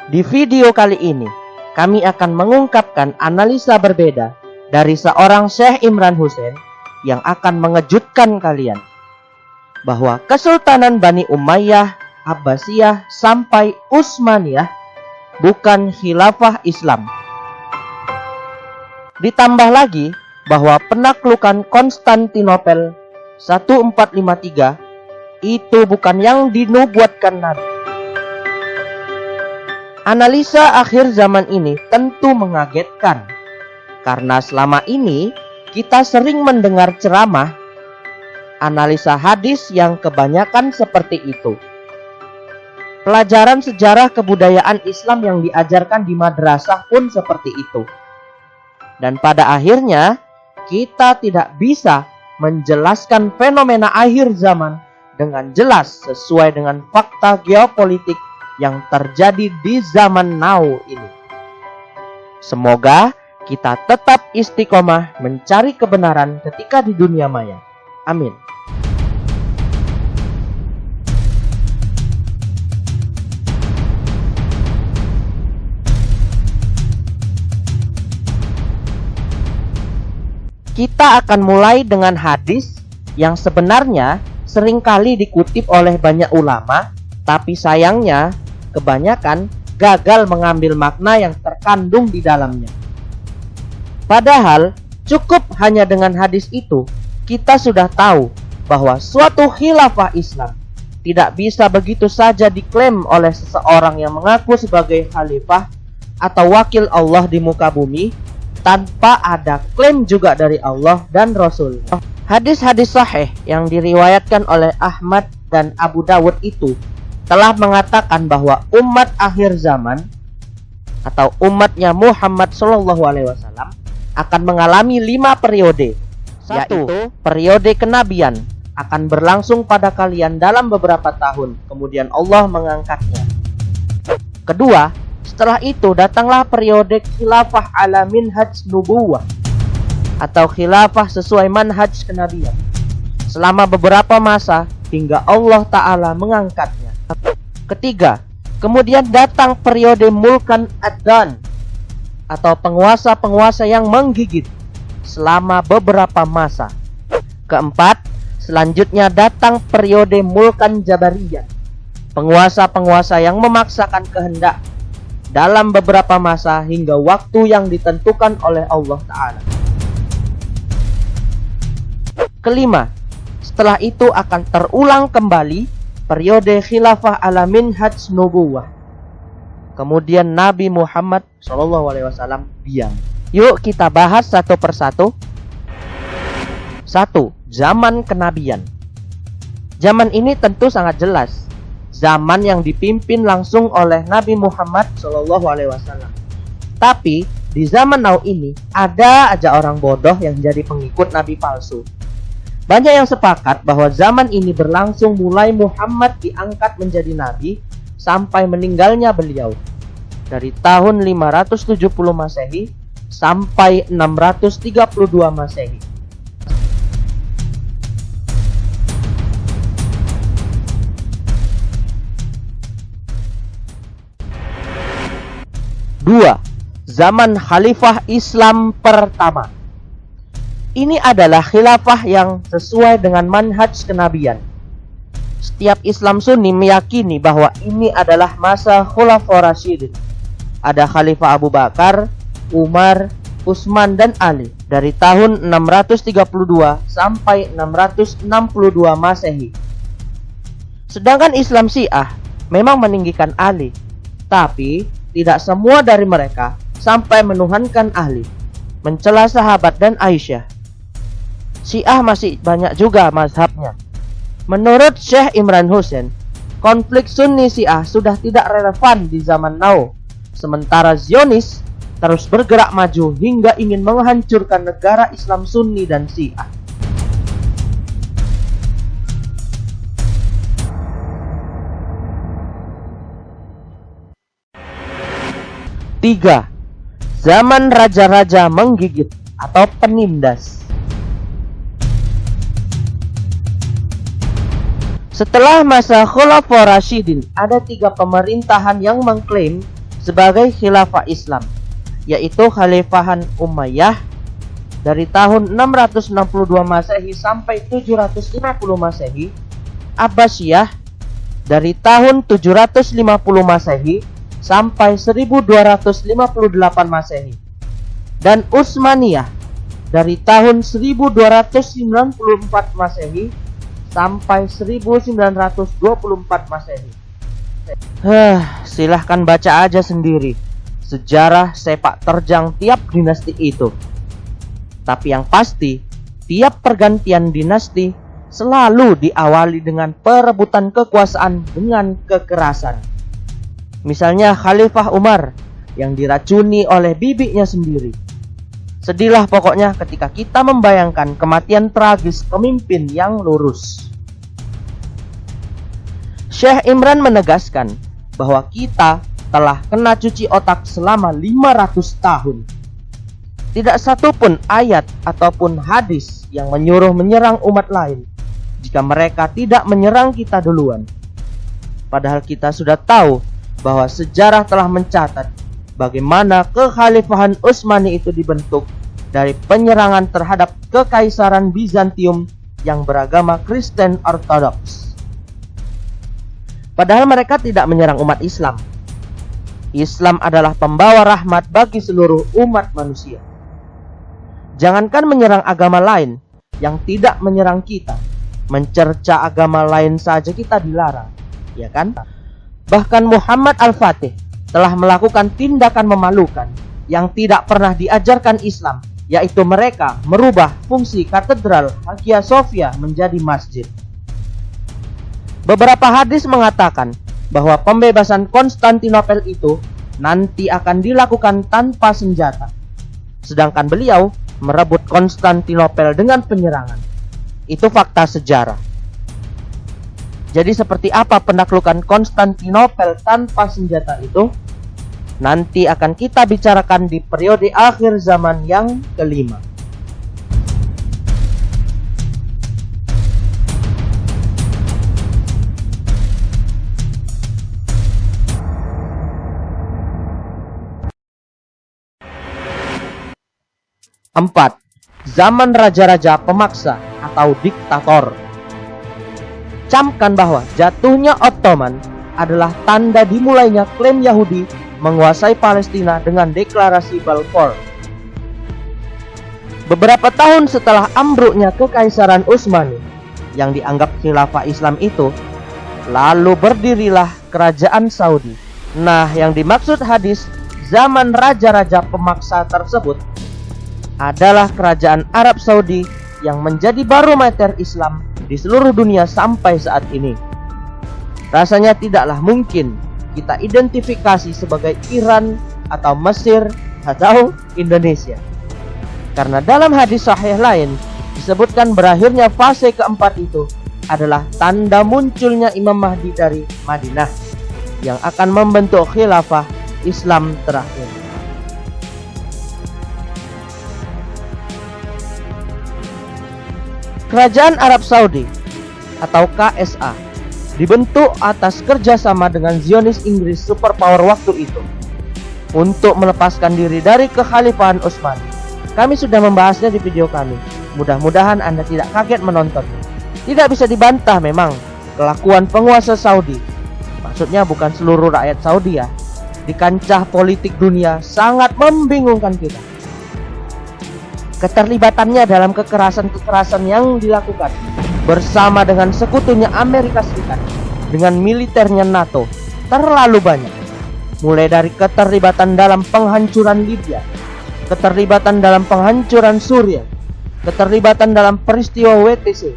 Di video kali ini, kami akan mengungkapkan analisa berbeda dari seorang Syekh Imran Hussein yang akan mengejutkan kalian. Bahwa Kesultanan Bani Umayyah, Abbasiyah, sampai Utsmaniyah bukan khilafah Islam. Ditambah lagi bahwa penaklukan Konstantinopel 1453 itu bukan yang dinubuatkan Nabi. Analisa akhir zaman ini tentu mengagetkan, karena selama ini kita sering mendengar ceramah, analisa hadis yang kebanyakan seperti itu. Pelajaran sejarah kebudayaan Islam yang diajarkan di madrasah pun seperti itu. Dan pada akhirnya, kita tidak bisa menjelaskan fenomena akhir zaman dengan jelas sesuai dengan fakta geopolitik yang terjadi di zaman now ini. Semoga kita tetap istiqomah mencari kebenaran ketika di dunia maya. Amin. Kita akan mulai dengan hadis yang sebenarnya seringkali dikutip oleh banyak ulama, tapi sayangnya kebanyakan gagal mengambil makna yang terkandung di dalamnya. Padahal cukup hanya dengan hadis itu, kita sudah tahu bahwa suatu khilafah Islam tidak bisa begitu saja diklaim oleh seseorang yang mengaku sebagai khalifah atau wakil Allah di muka bumi tanpa ada klaim juga dari Allah dan Rasul. Hadis-hadis sahih yang diriwayatkan oleh Ahmad dan Abu Dawud itu telah mengatakan bahwa umat akhir zaman atau umatnya Muhammad SAW akan mengalami 5 periode. Yaitu periode kenabian akan berlangsung pada kalian dalam beberapa tahun, kemudian Allah mengangkatnya. Kedua, setelah itu datanglah periode khilafah ala minhaj nubuwah atau khilafah sesuai manhaj kenabian selama beberapa masa hingga Allah Ta'ala mengangkatnya. Ketiga, kemudian datang periode mulkan ad-dan atau penguasa-penguasa yang menggigit selama beberapa masa. Keempat, selanjutnya datang periode mulkan jabariyah, penguasa-penguasa yang memaksakan kehendak dalam beberapa masa hingga waktu yang ditentukan oleh Allah Ta'ala. Kelima, setelah itu akan terulang kembali periode khilafah ala minhaj nubuwah. Kemudian Nabi Muhammad SAW diam. Yuk kita bahas satu persatu. 1. Zaman kenabian. Zaman ini tentu sangat jelas zaman yang dipimpin langsung oleh Nabi Muhammad SAW. Tapi di zaman now ini ada aja orang bodoh yang jadi pengikut Nabi palsu. Banyak yang sepakat bahwa zaman ini berlangsung mulai Muhammad diangkat menjadi Nabi sampai meninggalnya beliau, dari tahun 570 Masehi sampai 632 Masehi. Dua, zaman Khalifah Islam pertama. Ini adalah khilafah yang sesuai dengan manhaj kenabian. Setiap Islam Sunni meyakini bahwa ini adalah masa Khulafaur Rasyidin. Ada Khalifah Abu Bakar, Umar, Utsman dan Ali dari tahun 632 sampai 662 Masehi. Sedangkan Islam Syiah memang meninggikan Ali, tapi tidak semua dari mereka sampai menuhankan Ali, mencela sahabat dan Aisyah. Syiah masih banyak juga mazhabnya. Menurut Syekh Imran Hussein, konflik Sunni Syiah sudah tidak relevan di zaman now, sementara Zionis terus bergerak maju hingga ingin menghancurkan negara Islam Sunni dan Syiah. Tiga, zaman raja-raja menggigit atau penindas. Setelah masa Khulafaur Rasyidin, ada 3 pemerintahan yang mengklaim sebagai khilafah Islam, yaitu Khalifahan Umayyah dari tahun 662 Masehi sampai 750 Masehi, Abbasiyah dari tahun 750 Masehi sampai 1258 Masehi, dan Utsmaniyah dari tahun 1294 Masehi sampai 1924 Masehi. Silahkan baca aja sendiri sejarah sepak terjang tiap dinasti itu. Tapi yang pasti, tiap pergantian dinasti selalu diawali dengan perebutan kekuasaan dengan kekerasan. Misalnya Khalifah Umar yang diracuni oleh bibinya sendiri. Sedihlah pokoknya ketika kita membayangkan kematian tragis pemimpin yang lurus. Syekh Imran menegaskan bahwa kita telah kena cuci otak selama 500 tahun. Tidak satu pun ayat ataupun hadis yang menyuruh menyerang umat lain jika mereka tidak menyerang kita duluan. Padahal kita sudah tahu bahwa sejarah telah mencatat bagaimana kekhalifahan Utsmani itu dibentuk dari penyerangan terhadap kekaisaran Bizantium yang beragama Kristen Ortodoks. Padahal mereka tidak menyerang umat Islam. Islam adalah pembawa rahmat bagi seluruh umat manusia. Jangankan menyerang agama lain yang tidak menyerang kita, mencerca agama lain saja kita dilarang, ya kan? Bahkan Muhammad Al-Fatih telah melakukan tindakan memalukan yang tidak pernah diajarkan Islam, yaitu mereka merubah fungsi katedral Hagia Sophia menjadi masjid. Beberapa hadis mengatakan bahwa pembebasan Konstantinopel itu nanti akan dilakukan tanpa senjata. Sedangkan beliau merebut Konstantinopel dengan penyerangan. Itu fakta sejarah. Jadi seperti apa penaklukan Konstantinopel tanpa senjata itu? Nanti akan kita bicarakan di periode akhir zaman yang kelima. Empat, zaman raja-raja pemaksa atau diktator. Camkan bahwa jatuhnya Ottoman adalah tanda dimulainya klaim Yahudi menguasai Palestina dengan deklarasi Balfour. Beberapa tahun setelah ambruknya kekaisaran Utsmani yang dianggap khilafah Islam itu, lalu berdirilah kerajaan Saudi. Nah, yang dimaksud hadis zaman raja-raja pemaksa tersebut adalah kerajaan Arab Saudi yang menjadi barometer Islam di seluruh dunia sampai saat ini. Rasanya tidaklah mungkin kita identifikasi sebagai Iran atau Mesir atau Indonesia. Karena dalam hadis sahih lain disebutkan berakhirnya fase keempat itu adalah tanda munculnya Imam Mahdi dari Madinah yang akan membentuk khilafah Islam terakhir. Kerajaan Arab Saudi atau KSA dibentuk atas kerjasama dengan Zionis Inggris superpower waktu itu untuk melepaskan diri dari kekhalifahan Utsmani. Kami sudah membahasnya di video kami. Mudah-mudahan Anda tidak kaget menonton. Tidak bisa dibantah memang kelakuan penguasa Saudi. Maksudnya bukan seluruh rakyat Saudi ya. Di kancah politik dunia sangat membingungkan kita. Keterlibatannya dalam kekerasan-kekerasan yang dilakukan bersama dengan sekutunya Amerika Serikat dengan militernya NATO terlalu banyak. Mulai dari keterlibatan dalam penghancuran Libya, keterlibatan dalam penghancuran Suriah, keterlibatan dalam peristiwa WTC,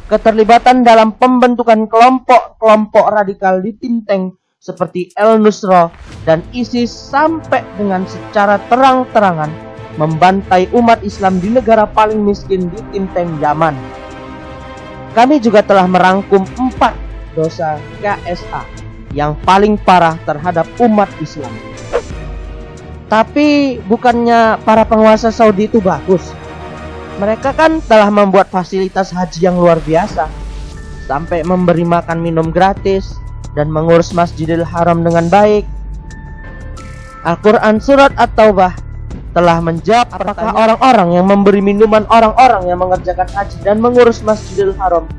keterlibatan dalam pembentukan kelompok-kelompok radikal di Tinteng seperti El-Nusra dan ISIS, sampai dengan secara terang-terangan membantai umat Islam di negara paling miskin di Tinteng Yaman. Kami juga telah merangkum 4 dosa KSA yang paling parah terhadap umat Islam. Tapi bukannya para penguasa Saudi itu bagus? Mereka kan telah membuat fasilitas haji yang luar biasa, sampai memberi makan minum gratis dan mengurus Masjidil Haram dengan baik. Al-Quran Surat At-Taubah telah menjawab apakah orang-orang yang memberi minuman orang-orang yang mengerjakan haji dan mengurus Masjidil Haram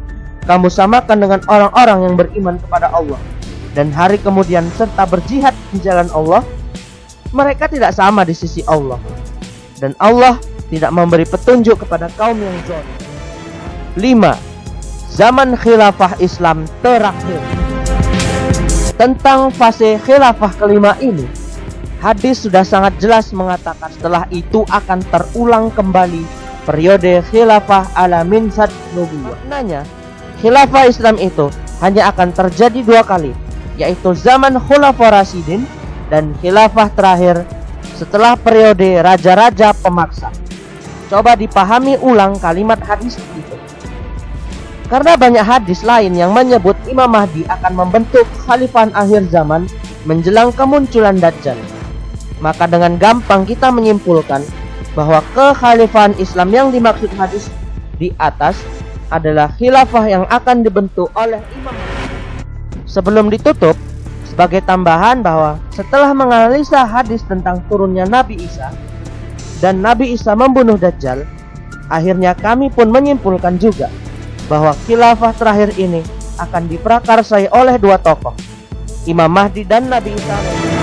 kamu samakan dengan orang-orang yang beriman kepada Allah dan hari kemudian serta berjihad di jalan Allah. Mereka tidak sama di sisi Allah, dan Allah tidak memberi petunjuk kepada kaum yang zalim. 5. Zaman khilafah Islam terakhir. Tentang fase khilafah kelima ini, hadis sudah sangat jelas mengatakan setelah itu akan terulang kembali periode khilafah ala minsad nubuwah. Maknanya, khilafah Islam itu hanya akan terjadi 2 kali, yaitu zaman Khulafaur Rasyidin dan khilafah terakhir setelah periode raja-raja pemaksa. Coba dipahami ulang kalimat hadis itu. Karena banyak hadis lain yang menyebut Imam Mahdi akan membentuk kekhalifahan akhir zaman menjelang kemunculan Dajjal, maka dengan gampang kita menyimpulkan bahwa kekhalifahan Islam yang dimaksud hadis di atas adalah khilafah yang akan dibentuk oleh Imam Mahdi. Sebelum ditutup, sebagai tambahan bahwa setelah menganalisa hadis tentang turunnya Nabi Isa dan Nabi Isa membunuh Dajjal, akhirnya kami pun menyimpulkan juga bahwa khilafah terakhir ini akan diprakarsai oleh 2 tokoh, Imam Mahdi dan Nabi Isa.